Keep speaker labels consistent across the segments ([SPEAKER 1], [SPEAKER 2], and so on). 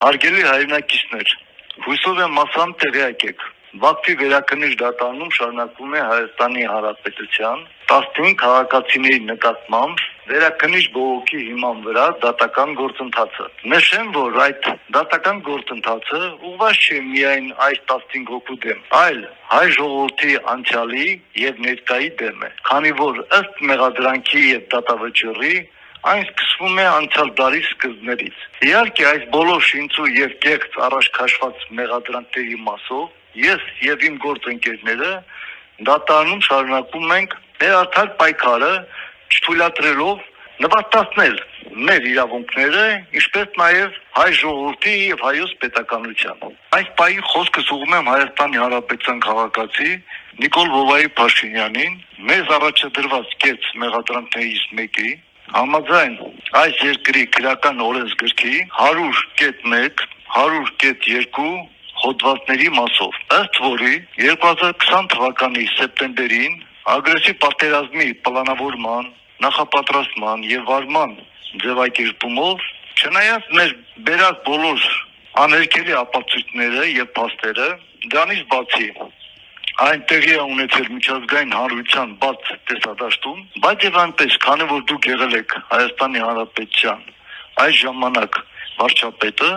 [SPEAKER 1] Հարգելի հայրենակիցներ, հույսով եմ մասամբ տեղյակ եք։ Բաքվի վերաքննիչ դատարանում շարունակվում է Հայաստանի Հանրապետության 15 քաղաքացիների նկատմամբ վերաքննիչ բողոքի հիման վրա դատական գործընթացը։ Նշեմ, որ այդ դատական գործընթացը ուղղված չէ միայն այս 15 հոգու դեմ, այլ հայ ժողովրդի անցյալի եւ ներկայի դեմ է, քանի որ ըստ մեղադրանքի եւ դատավճիռի այն սկսվում է անցյալ դարի սկզբներից։ Իհարկե, այս բոլոր շինծու եւ կեղծ առաջ քաշված մեղադրանքների մասով ես եւ իմ գործընկերները դատարանում շարունակում ենք մեր արդար պայքարը, չթույլատրելով նվաստացնել մեր իրավունքները, ինչպես նաեւ հայ ժողովրդի եւ հայոց պետականության։ Այս պահին խոսքս ուղղում եմ Հայաստանի Հանրապետության քաղաքացի Նիկոլ Վովայի Փաշինյանին, մեզ առաջադրված կեղծ մեղադրանքներից մեկի համաձայն այս երկրի քրեական օրենսգրքի 100.1, 100.2 հոդվածների մասով, ըստ որի 2020 թվականի սեպտեմբերին ագրեսիվ պատերազմի պլանավորման, նախապատրաստման եւ վարման ձևակերպումով, չնայած մեր բերած բոլոր աներկելի ապացույցները եւ փաստերը, դրանից բացի այն տեղի է ունեցել միջազգային հանրության բաց տեսադաշտում, բայց եւ այնպես, քանի որ դուք եղել եք Հայաստանի Հանրապետության այս ժամանակ վարչապետը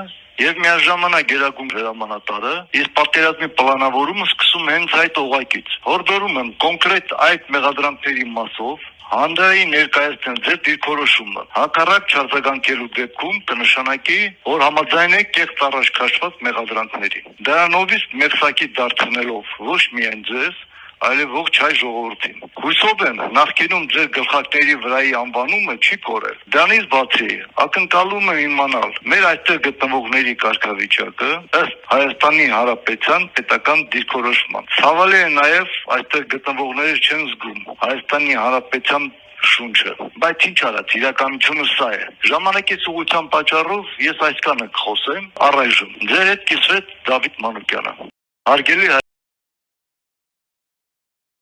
[SPEAKER 1] եւ միաժամանակ գերագույն հրամանատարը, ես պատերազմի պլանավորումը սկսում հենց այդ օղակից։ Հորդորում եմ կոնկրետ այդ մեղադրանքների մասով հանրային ներկայացնել ձեր դիրքորոշումը։ Հակառակ չարձագանքելու դեպքում կնշանակի, որ համաձայն եք կեղծ առաջ քաշված մեղադրանքների։ Դրանովից մեղսակի դարձնելով ոչ միայն ձեզ, այլև ողջ հայ ժողովրդին։ Հույսով եմ, նախկինում ձեր գլխարկների վրայի անվանումը չի կորել։ Դրանից բացի, ակնկալում եմ իմանալ մեր այստեղ գտնվողների կարգավիճակը ըստ Հայաստանի Հանրապետության պետական դիրքորոշման։ Ցավալի է նաև այստեղ գտնվողները չեն զգում Հայաստանի Հանրապետության շունչը, բայց ինչ արած, իրականությունը սա է։ Ժամանակի ուղղության պատճառով ես այսքանը կխոսեմ առայժմ։ Ձեր հետ կիսվեց Դավիթ Մանուկյանը։ Հարգելի